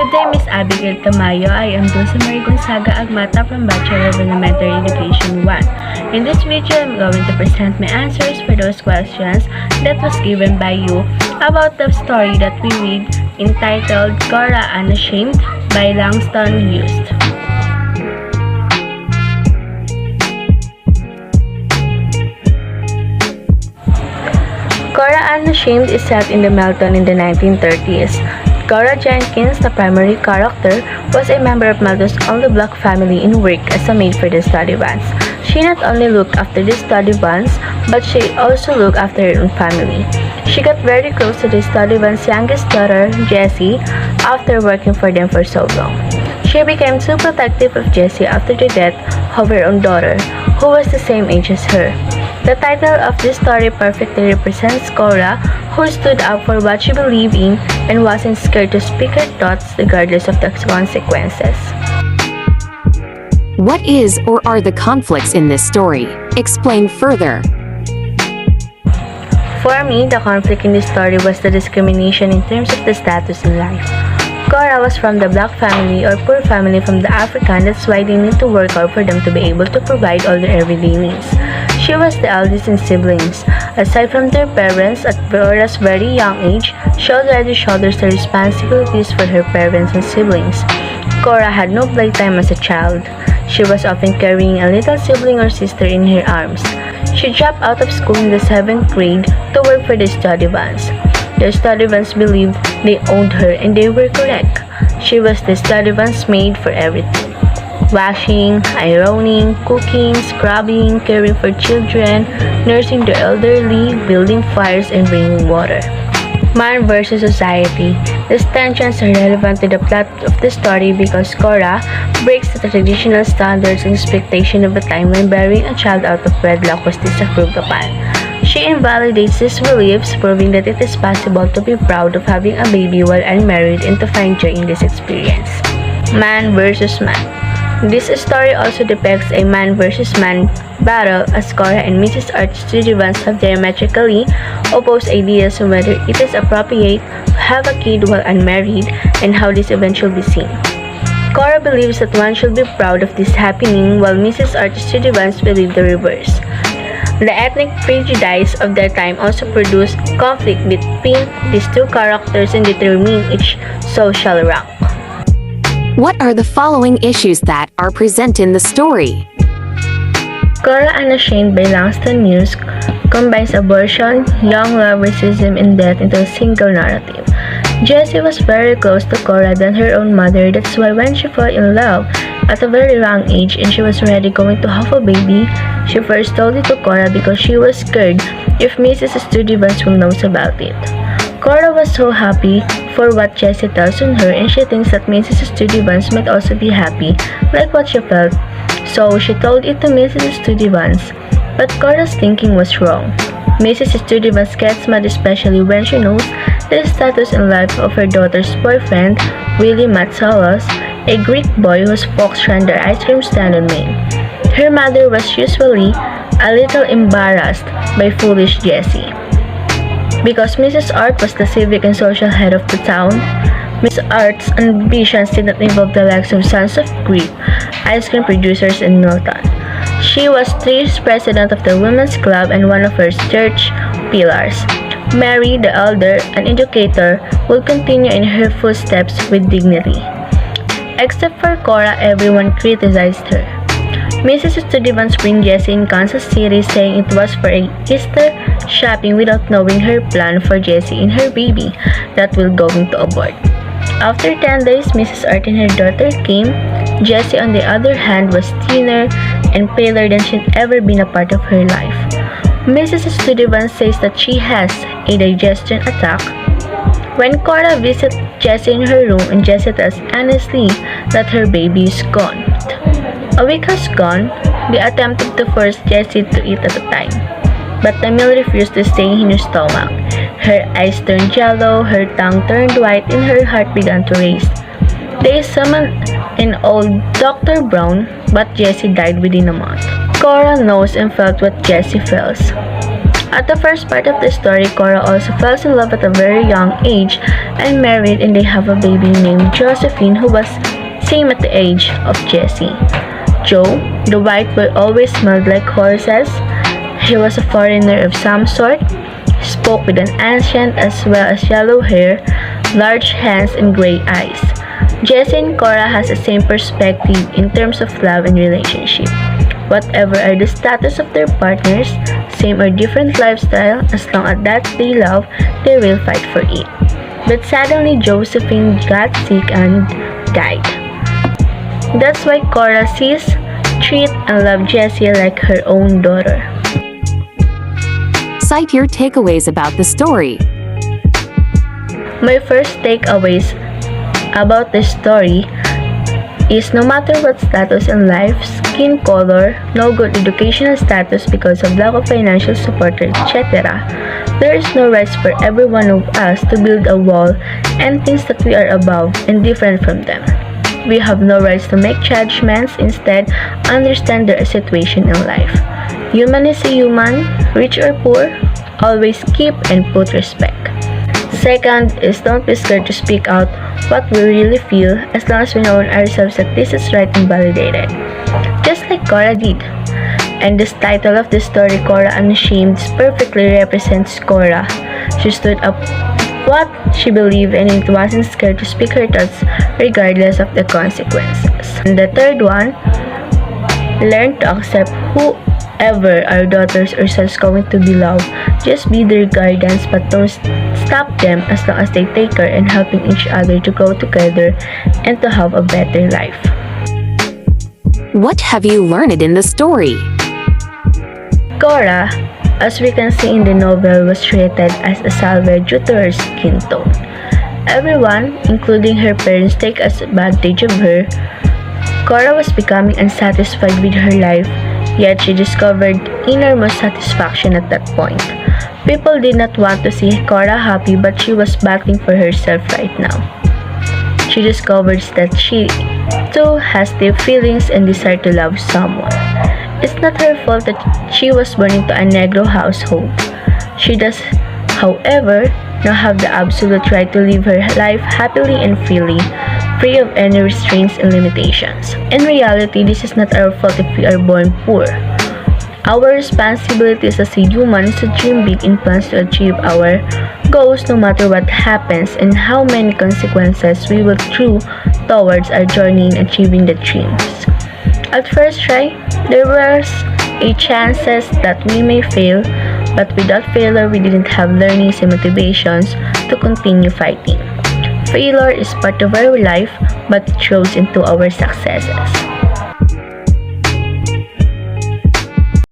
Good day, Miss Abigail Tamayo. I am Dulce Marie Gonzaga Agmata from Bachelor of Elementary Education 1. In this video, I'm going to present my answers for those questions that was given by you about the story that we read entitled Cora Unashamed by Langston Hughes. Cora Unashamed is set in the Melton in the 1930s. Cora Jenkins, the primary character, was a member of Melton's only black family and worked as a maid for the study vans. She not only looked after the study vans, but she also looked after her own family. She got very close to the study van's youngest daughter, Jessie, after working for them for so long. She became too protective of Jessie after the death of her own daughter, who was the same age as her. The title of this story perfectly represents Cora, who stood up for what she believed in and wasn't scared to speak her thoughts regardless of the consequences. What is or are the conflicts in this story? Explain further. For me, the conflict in this story was the discrimination in terms of the status in life. Cora was from the black family or poor family from the African, that's why they need to work hard for them to be able to provide all their everyday needs. She was the eldest in siblings. Aside from their parents, at Cora's very young age, she already shoulders the responsibilities for her parents and siblings. Cora had no playtime as a child. She was often carrying a little sibling or sister in her arms. She dropped out of school in the 7th grade to work for the study vans. The study vans believed they owned her, and they were correct. She was the study vans maid for everything. Washing, ironing, cooking, scrubbing, caring for children, nursing the elderly, building fires, and bringing water. Man versus society. These tensions are relevant to the plot of the story because Cora breaks the traditional standards and expectation of a time when bearing a child out of wedlock was disapproved upon. She invalidates these beliefs, proving that it is possible to be proud of having a baby while unmarried and to find joy in this experience. Man versus man. This story also depicts a man versus man battle as Cora and Mrs. Arch study vans have diametrically opposed ideas on whether it is appropriate to have a kid while unmarried and how this event should be seen. Cora believes that one should be proud of this happening while Mrs. Arch study vans believe the reverse. The ethnic prejudice of their time also produced conflict between these two characters in determining each social rank. What are the following issues that are present in the story? Cora Unashamed by Langston Hughes combines abortion, young love, racism, and death into a single narrative. Jessie was very close to Cora than her own mother, that's why when she fell in love at a very young age and she was already going to have a baby, she first told it to Cora because she was scared if Mrs. Studevans will know about it. Cora was so happy for what Jessie tells on her, and she thinks that Mrs. Studevans might also be happy like what she felt, so she told it to Mrs. Studevans. But Cora's thinking was wrong. Mrs. Studevans gets mad especially when she knows the status in life of her daughter's boyfriend, Willie Matsalos, a Greek boy whose folks ran their ice cream stand on Maine. Her mother was usually a little embarrassed by foolish Jessie. Because Mrs. Art was the civic and social head of the town, Miss Art's ambitions did not involve the likes of Sons of Greek, ice cream producers in Milton. She was 3 years president of the Women's Club and one of her church pillars. Mary, the elder, an educator, will continue in her footsteps with dignity. Except for Cora, everyone criticized her. Mrs. Studevans bring Jessie in Kansas City saying it was for a Easter shopping without knowing her plan for Jessie and her baby that will going to abort. After 10 days, Mrs. Art and her daughter came. Jessie, on the other hand, was thinner and paler than she'd ever been a part of her life. Mrs. Studevans says that she has a digestion attack. When Cora visits Jessie in her room, and Jessie tells honestly that her baby is gone. A week has gone. They attempted to force Jessie to eat at a time, but the meal refused to stay in her stomach. Her eyes turned yellow, her tongue turned white, and her heart began to race. They summoned an old Dr. Brown, but Jessie died within a month. Cora knows and felt what Jessie feels. At the first part of the story, Cora also falls in love at a very young age and married, and they have a baby named Josephine who was same at the age of Jesse. Joe, the white boy, always smelled like horses. He was a foreigner of some sort, spoke with an accent as well as yellow hair, large hands, and gray eyes. Jesse and Cora has the same perspective in terms of love and relationship. Whatever are the status of their partners, same or different lifestyle, as long as that they love, they will fight for it. But suddenly Josephine got sick and died. That's why Cora sees, treats, and loves Jessie like her own daughter. Cite your takeaways about the story. My first takeaways about the story is no matter what status in life, skin color, no good educational status because of lack of financial support, etc., there is no rights for every one of us to build a wall and think that we are above and different from them. We have no rights to make judgments, instead, understand their situation in life. Human is a human, rich or poor, always keep and put respect. Second is don't be scared to speak out what we really feel, as long as we know in ourselves that this is right and validated. Just like Cora did. And this title of the story, Cora Unashamed, perfectly represents Cora. She stood up what she believed and it wasn't scared to speak her thoughts regardless of the consequences. And the third one, learn to accept whoever our daughters or sons going to be loved. Just be their guidance, but don't stop them as long as they take care and helping each other to grow together and to have a better life. What have you learned in the story? Cora, as we can see in the novel, was treated as a salvage due to her skin tone. Everyone, including her parents, take advantage of her. Cora was becoming unsatisfied with her life, yet she discovered enormous satisfaction at that point. People did not want to see Cora happy, but she was battling for herself right now. She discovers that she too has deep feelings and desire to love someone. It's not her fault that she was born into a Negro household. She does, however, now have the absolute right to live her life happily and freely, free of any restraints and limitations. In reality, this is not our fault if we are born poor. Our responsibility as a human is to dream big and plans to achieve our goals no matter what happens and how many consequences we will through towards our journey in achieving the dreams. At first try, there was a chances that we may fail, but without failure, we didn't have learnings and motivations to continue fighting. Failure is part of our life, but it shows into our successes.